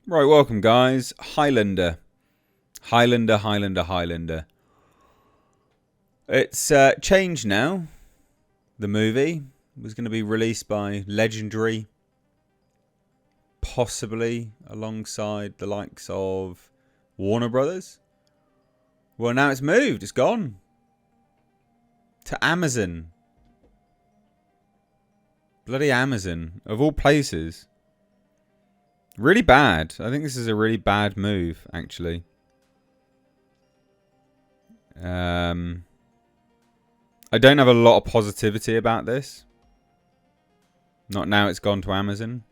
Right, welcome guys. Highlander. Highlander. It's changed now. The movie was going to be released by Legendary, possibly alongside the likes of Warner Brothers. Well, now it's moved. It's gone to Amazon. Bloody Amazon, of all places. Really bad. I think this is a really bad move, actually. I don't have a lot of positivity about this. Not now it's gone to Amazon.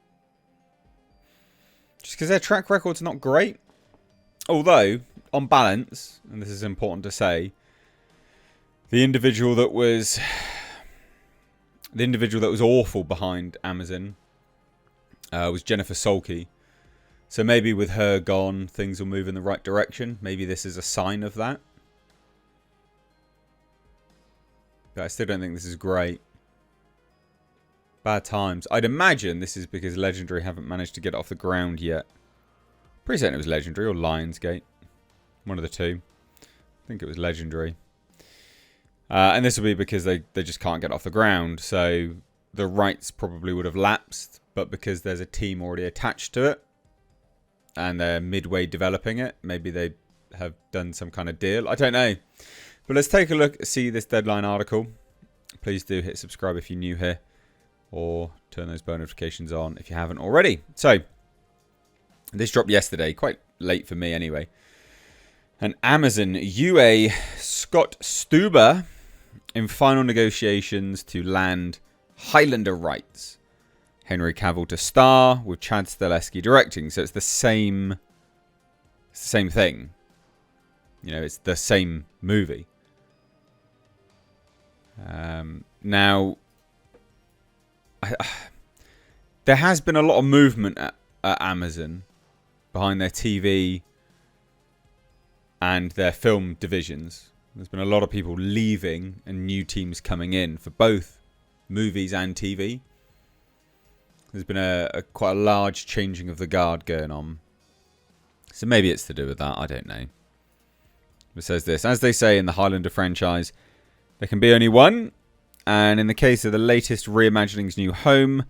Just because their track record's not great. Although, on balance, and this is important to say, the individual that was awful behind Amazon was Jennifer Solke. So maybe with her gone, things will move in the right direction. Maybe this is a sign of that. But I still don't think this is great. Bad times. I'd imagine this is because Legendary haven't managed to get it off the ground yet. Pretty certain it was Legendary or Lionsgate. One of the two. I think it was Legendary. And this will be because they just can't get it off the ground. So the rights probably would have lapsed. But because there's a team already attached to it, and they're midway developing it, maybe they have done some kind of deal. I don't know. But let's take a look, see this Deadline article. Please do hit subscribe if you're new here, or turn those bell notifications on if you haven't already. So, this dropped yesterday, quite late for me anyway. And Amazon UA Scott Stuber in final negotiations to land Highlander rights. Henry Cavill to star with Chad Stahelski directing. So it's the same thing. You know, it's the same movie. Now, there has been a lot of movement at Amazon behind their TV and their film divisions. There's been a lot of people leaving and new teams coming in for both movies and TV. There's been quite a large changing of the guard going on. So maybe it's to do with that. I don't know. It says this. As they say in the Highlander franchise, there can be only one. And in the case of the latest Reimagining's New Home,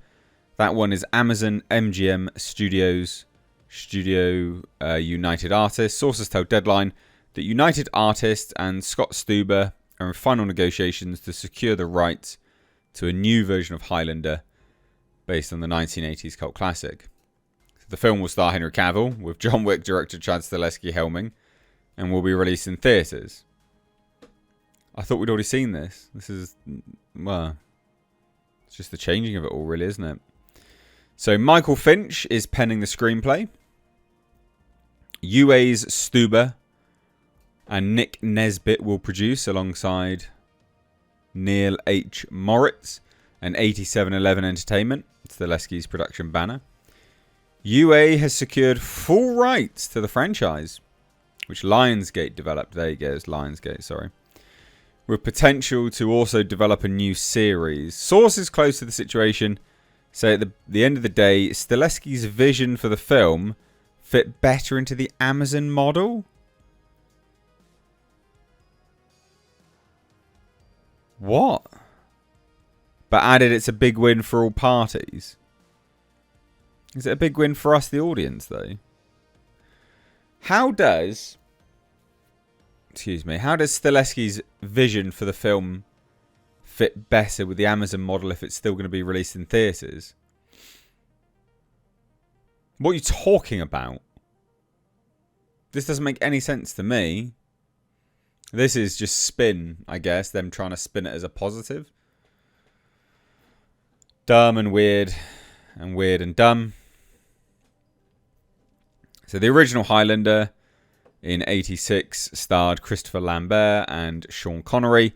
that one is Amazon MGM Studios, United Artists. Sources tell Deadline that United Artists and Scott Stuber are in final negotiations to secure the rights to a new version of Highlander based on the 1980s cult classic. The film will star Henry Cavill, with John Wick director Chad Stahelski helming, and will be released in theatres. I thought we'd already seen this. This is, well, it's just the changing of it all, really, isn't it? So Michael Finch is penning the screenplay. UA's Stuber and Nick Nesbitt will produce alongside Neil H. Moritz and 8711 Entertainment. It's Stahelski's production banner. UA has secured full rights to the franchise, which Lionsgate developed. There you go, it's Lionsgate, sorry. With potential to also develop a new series. Sources close to the situation say at the end of the day, Stahelski's vision for the film fit better into the Amazon model. What? But added it's a big win for all parties. Is it a big win for us, the audience, though? How does Stahelski's vision for the film fit better with the Amazon model if it's still going to be released in theatres? What are you talking about? This doesn't make any sense to me. This is just spin, I guess, them trying to spin it as a positive. Dumb and weird and dumb. So the original Highlander in 86 starred Christopher Lambert and Sean Connery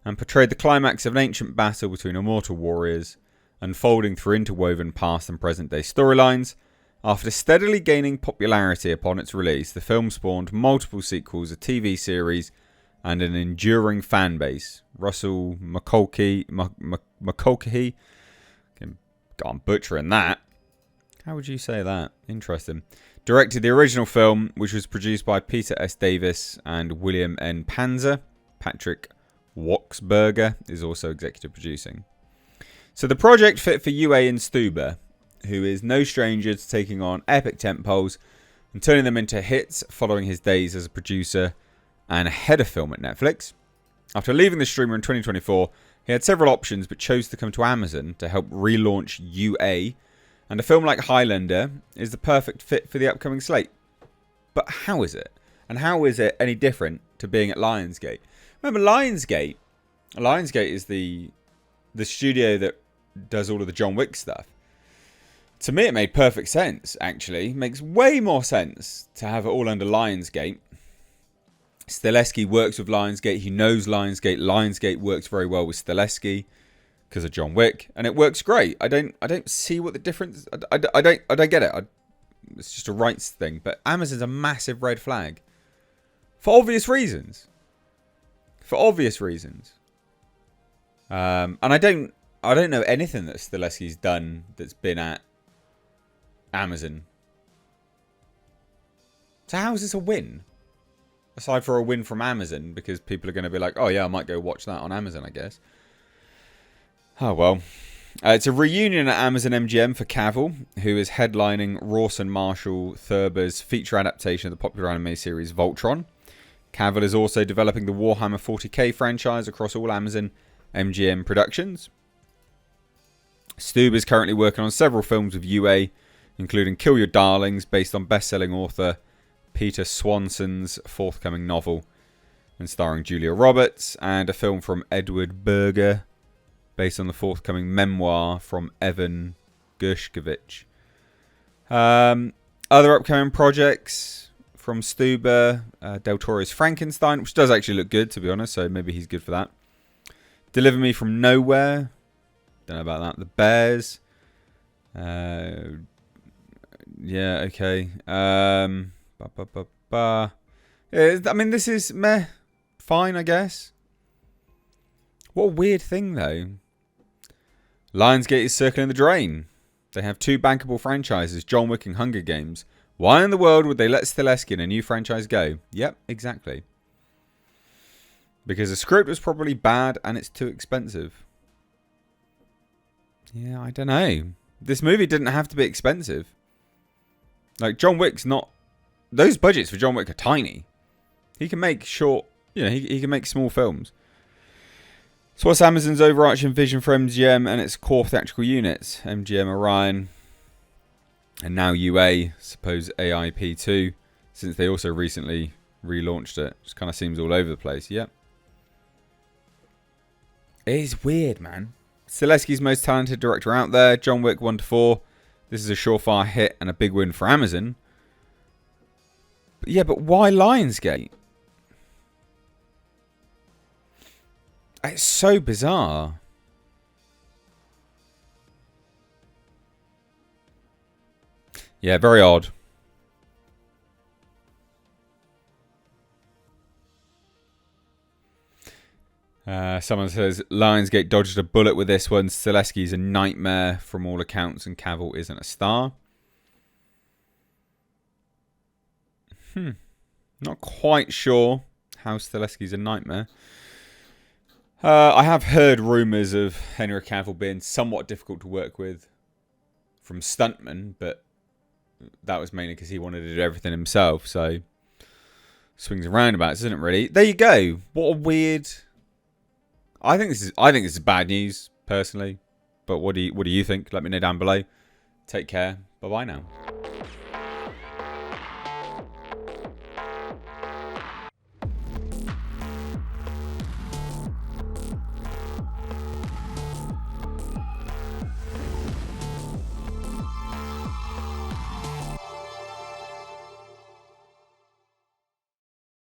and portrayed the climax of an ancient battle between immortal warriors unfolding through interwoven past and present day storylines. After steadily gaining popularity upon its release, the film spawned multiple sequels, a TV series, and an enduring fan base. Russell McCulkey, I'm butchering that, How would you say that? Interesting. Directed the original film, which was produced by Peter S. Davis and William N. Panzer. Patrick Wachsberger is also executive producing. So the project fit for UA and Stuber, who is no stranger to taking on epic tentpoles and turning them into hits following his days as a producer and head of film at Netflix. After leaving the streamer in 2024, he had several options but chose to come to Amazon to help relaunch UA, and a film like Highlander is the perfect fit for the upcoming slate. But how is it? And how is it any different to being at Lionsgate? Remember, Lionsgate is the studio that does all of the John Wick stuff. To me, it made perfect sense, actually. It makes way more sense to have it all under Lionsgate. Stileski works with Lionsgate. He knows Lionsgate. Lionsgate works very well with Stileski because of John Wick, and it works great. I don't see what the difference. I don't get it. It's just a rights thing. But Amazon's a massive red flag for obvious reasons. And I don't know anything that Stileski's done that's been at Amazon. So how is this a win? Aside for a win from Amazon, because people are going to be like, oh yeah, I might go watch that on Amazon, I guess. Oh well. It's a reunion at Amazon MGM for Cavill, who is headlining Rawson Marshall Thurber's feature adaptation of the popular anime series Voltron. Cavill is also developing the Warhammer 40k franchise across all Amazon MGM productions. Stube is currently working on several films with UA, including Kill Your Darlings, based on best-selling author Peter Swanson's forthcoming novel, and starring Julia Roberts, and a film from Edward Berger, based on the forthcoming memoir from Evan Gershkovich. Other upcoming projects from Stuber, Del Toro's Frankenstein, which does actually look good, to be honest, so maybe he's good for that. Deliver Me From Nowhere, don't know about that. The Bears, yeah, okay. Yeah, I mean, this is meh, fine, I guess. What a weird thing, though. Lionsgate is circling the drain. They have two bankable franchises, John Wick and Hunger Games. Why in the world would they let Stileski and a new franchise go? Yep, exactly. Because the script was probably bad and it's too expensive. Yeah, I don't know. This movie didn't have to be expensive. Like, John Wick's not... Those budgets for John Wick are tiny. He can make short... You know, he can make small films. So what's Amazon's overarching vision for MGM and its core theatrical units? MGM Orion, and now UA, suppose AIP2, since they also recently relaunched it. Just kind of seems all over the place, yep. It is weird, man. Stileski's most talented director out there, John Wick 1-4. This is a surefire hit and a big win for Amazon. But yeah, but why Lionsgate? It's so bizarre. Yeah, very odd. Someone says, Lionsgate dodged a bullet with this one. Stileski's a nightmare from all accounts and Cavill isn't a star. Not quite sure how Stileski's a nightmare. I have heard rumours of Henry Cavill being somewhat difficult to work with from stuntmen, but that was mainly because he wanted to do everything himself, so swings and roundabouts, isn't it really? There you go. What a weird... I think this is bad news, personally. But what do you think? Let me know down below. Take care. Bye-bye now.